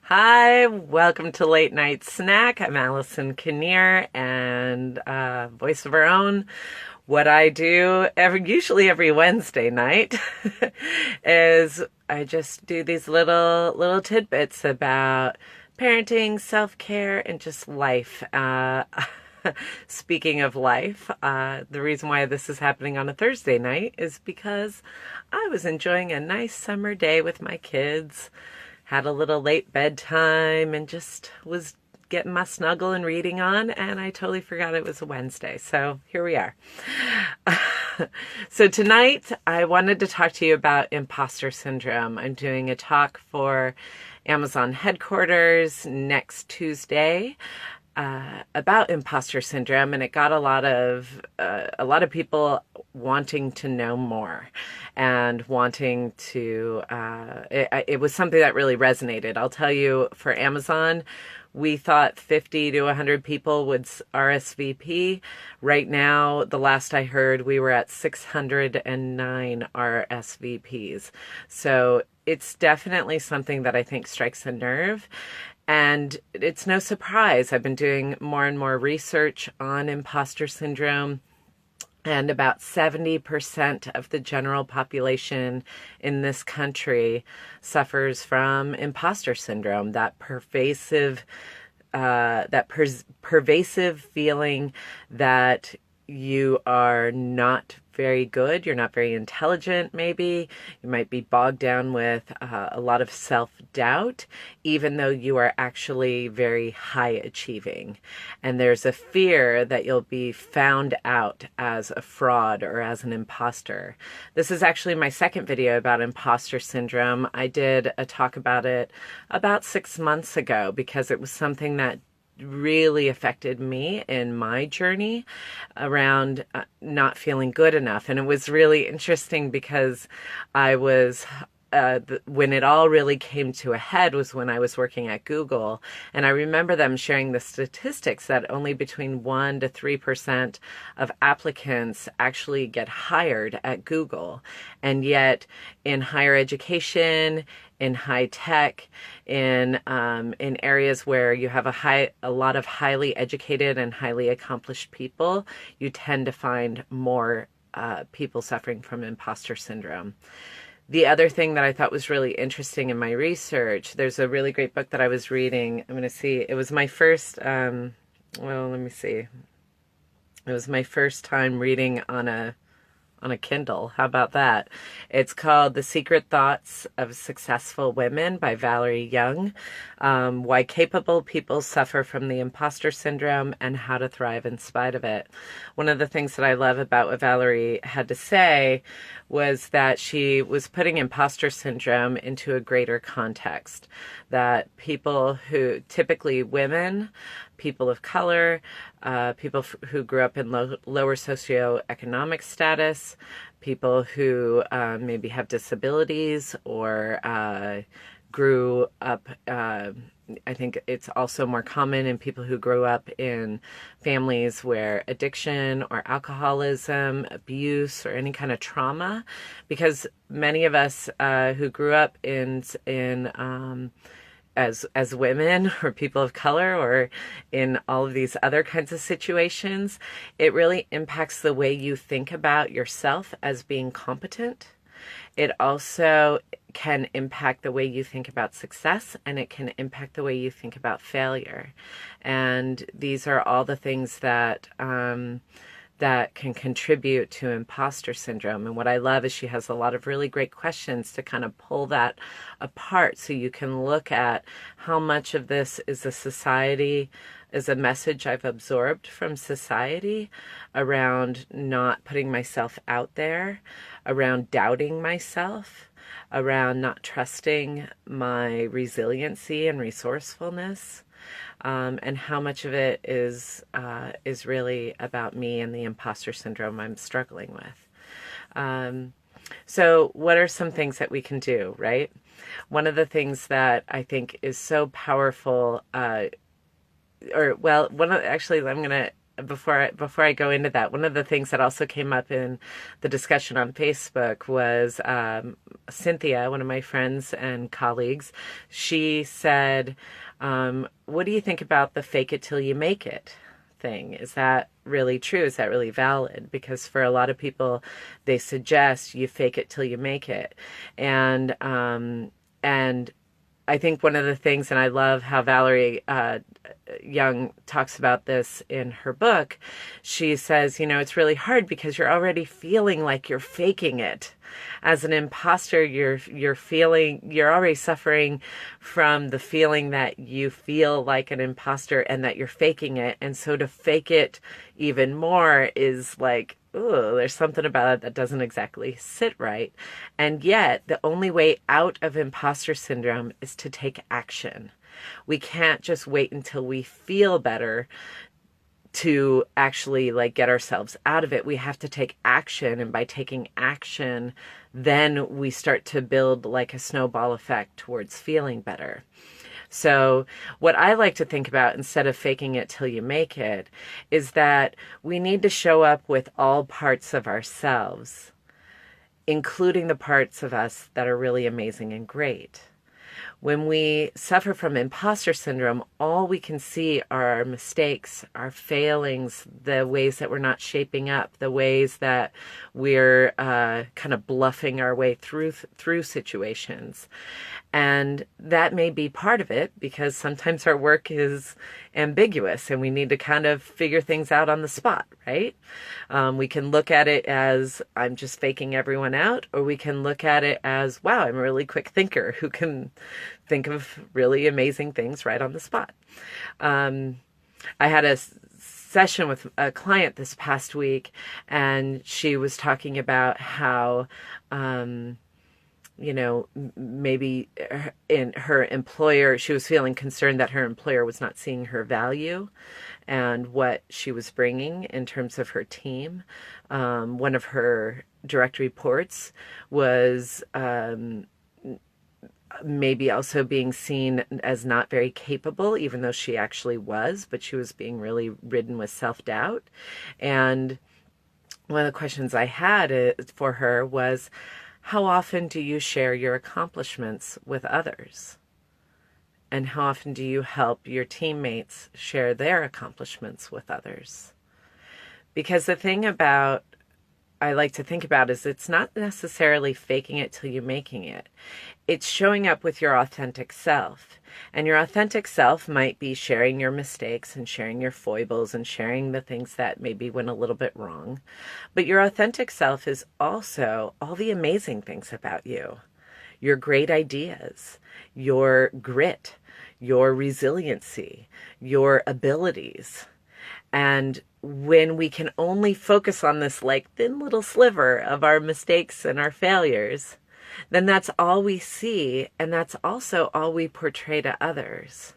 Hi, welcome to Late Night Snack. I'm Allison Kinnear and voice of our own. What I do usually every Wednesday night is I just do these little tidbits about parenting, self-care, and just life. Speaking of life, the reason why this is happening on a Thursday night is because I was enjoying a nice summer day with my kids, had a little late bedtime, and just was getting my snuggle and reading on, and I totally forgot it was a Wednesday. So here we are. So tonight I wanted to talk to you about imposter syndrome. I'm doing a talk for Amazon headquarters next Tuesday about imposter syndrome, and it got a lot of people wanting to know more and wanting to. It was something that really resonated. I'll tell you, for Amazon, we thought 50 to 100 people would RSVP. Right now, the last I heard, we were at 609 RSVPs. So it's definitely something that I think strikes a nerve. And it's no surprise. I've been doing more and more research on imposter syndrome, and about 70% of the general population in this country suffers from imposter syndrome, that pervasive feeling that you are not very good, you're not very intelligent, maybe. You might be bogged down with a lot of self-doubt, even though you are actually very high achieving. And there's a fear that you'll be found out as a fraud or as an imposter. This is actually my second video about imposter syndrome. I did a talk about it about 6 months ago because it was something that really affected me in my journey around not feeling good enough. And it was really interesting because I was when it all really came to a head was when I was working at Google. And I remember them sharing the statistics that only between 1% to 3% of applicants actually get hired at Google. And yet in higher education, in high tech, in areas where you have a lot of highly educated and highly accomplished people, you tend to find more people suffering from imposter syndrome. The other thing that I thought was really interesting in my research, there's a really great book that I was reading. I'm going to see. It was my first, let me see. It was my first time reading on a Kindle. How about that? It's called The Secret Thoughts of Successful Women by Valerie Young. Why Capable People Suffer from the Imposter Syndrome and How to Thrive in Spite of It. One of the things that I love about what Valerie had to say was that she was putting imposter syndrome into a greater context. That people who, typically women, people of color, people who grew up in lower socioeconomic status, people who maybe have disabilities or grew up, I think it's also more common in people who grew up in families where addiction or alcoholism, abuse, or any kind of trauma, because many of us who grew up as women or people of color or in all of these other kinds of situations, it really impacts the way you think about yourself as being competent. It also can impact the way you think about success, and it can impact the way you think about failure. And these are all the things that that can contribute to imposter syndrome. And what I love is she has a lot of really great questions to kind of pull that apart so you can look at how much of this is a message I've absorbed from society around not putting myself out there, around doubting myself, around not trusting my resiliency and resourcefulness. And how much of it is really about me and the imposter syndrome I'm struggling with. So what are some things that we can do, right? One of the things that I think is so powerful, actually, I'm going to before I go into that, one of the things that also came up in the discussion on Facebook was Cynthia, one of my friends and colleagues. She said, "What do you think about the fake it till you make it thing? Is that really true? Is that really valid? Because for a lot of people, they suggest you fake it till you make it, and I think one of the things, and I love how Valerie Young talks about this in her book. She says, it's really hard because you're already feeling like you're faking it. As an imposter, you're already suffering from the feeling that you feel like an imposter and that you're faking it. And so to fake it even more is like, ooh, there's something about it that doesn't exactly sit right. And yet, the only way out of imposter syndrome is to take action. We can't just wait until we feel better to actually get ourselves out of it. We have to take action. And by taking action, then we start to build like a snowball effect towards feeling better. So what I like to think about instead of faking it till you make it is that we need to show up with all parts of ourselves, including the parts of us that are really amazing and great. When we suffer from imposter syndrome, all we can see are our mistakes, our failings, the ways that we're not shaping up, the ways that we're kind of bluffing our way through situations. And that may be part of it because sometimes our work is ambiguous and we need to kind of figure things out on the spot, right? We can look at it as I'm just faking everyone out, or we can look at it as, wow, I'm a really quick thinker who can think of really amazing things right on the spot. I had a session with a client this past week, and she was talking about how maybe in her employer, she was feeling concerned that her employer was not seeing her value and what she was bringing in terms of her team. One of her direct reports was maybe also being seen as not very capable, even though she actually was, but she was being really ridden with self-doubt. And one of the questions I had for her was, how often do you share your accomplishments with others? And how often do you help your teammates share their accomplishments with others? Because the thing I like to think about is it's not necessarily faking it till you're making it. It's showing up with your authentic self. And your authentic self might be sharing your mistakes and sharing your foibles and sharing the things that maybe went a little bit wrong. But your authentic self is also all the amazing things about you. Your great ideas, your grit, your resiliency, your abilities. And when we can only focus on this thin little sliver of our mistakes and our failures, then that's all we see, and that's also all we portray to others.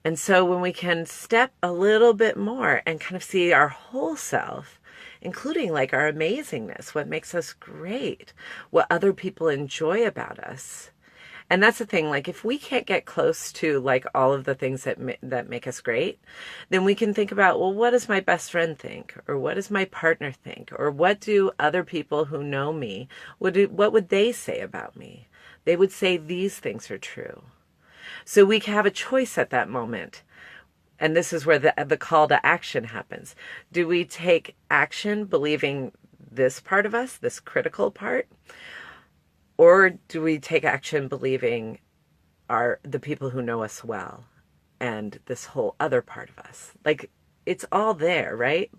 And so when we can step a little bit more and kind of see our whole self, including our amazingness, what makes us great, what other people enjoy about us. And that's the thing, if we can't get close to all of the things that make us great, then we can think about, well, what does my best friend think? Or what does my partner think? Or what do other people who know me, what would they say about me? They would say these things are true. So we have a choice at that moment. And this is where the call to action happens. Do we take action believing this part of us, this critical part? Or do we take action believing the people who know us well and this whole other part of us? It's all there, right?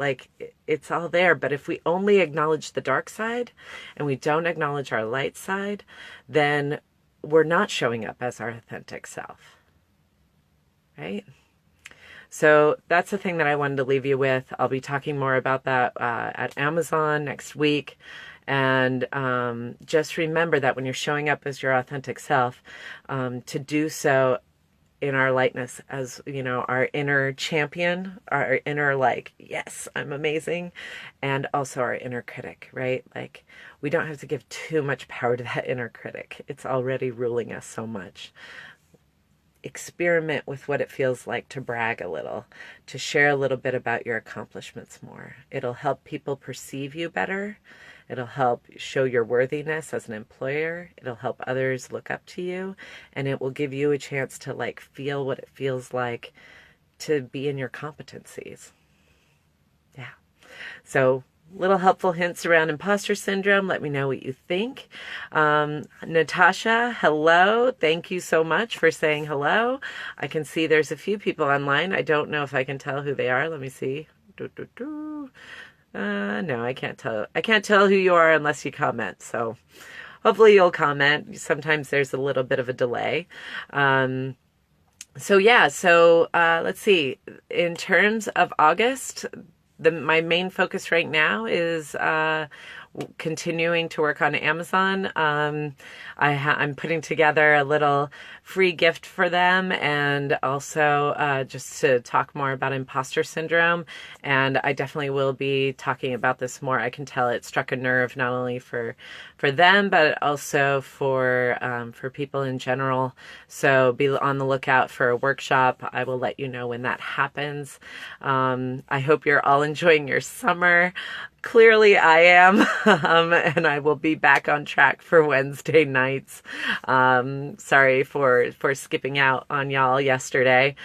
It's all there. But if we only acknowledge the dark side and we don't acknowledge our light side, then we're not showing up as our authentic self, right? So that's the thing that I wanted to leave you with. I'll be talking more about that at Amazon next week. And just remember that when you're showing up as your authentic self, to do so in our lightness as, our inner champion, our inner yes, I'm amazing, and also our inner critic, right? We don't have to give too much power to that inner critic. It's already ruling us so much. experiment with what it feels like to brag a little, to share a little bit about your accomplishments more. It'll help people perceive you better. It'll help show your worthiness as an employer. It'll help others look up to you, and it will give you a chance to like feel what it feels like to be in your competencies. Yeah. So little helpful hints around imposter syndrome. Let me know what you think. Natasha, hello. Thank you so much for saying hello. I can see there's a few people online. I don't know if I can tell who they are. Let me see. No, I can't tell. I can't tell who you are unless you comment. So hopefully you'll comment. Sometimes there's a little bit of a delay. So let's see. In terms of August, my main focus right now is continuing to work on Amazon. I'm putting together a little free gift for them, and also just to talk more about imposter syndrome. And I definitely will be talking about this more. I can tell it struck a nerve not only for them, but also for people in general. So be on the lookout for a workshop. I will let you know when that happens. I hope you're all enjoying your summer. Clearly I am, and I will be back on track for Wednesday nights. Sorry for skipping out on y'all yesterday.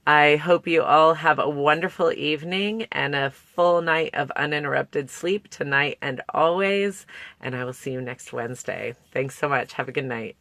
I hope you all have a wonderful evening and a full night of uninterrupted sleep tonight and always, and I will see you next Wednesday. Thanks so much. Have a good night.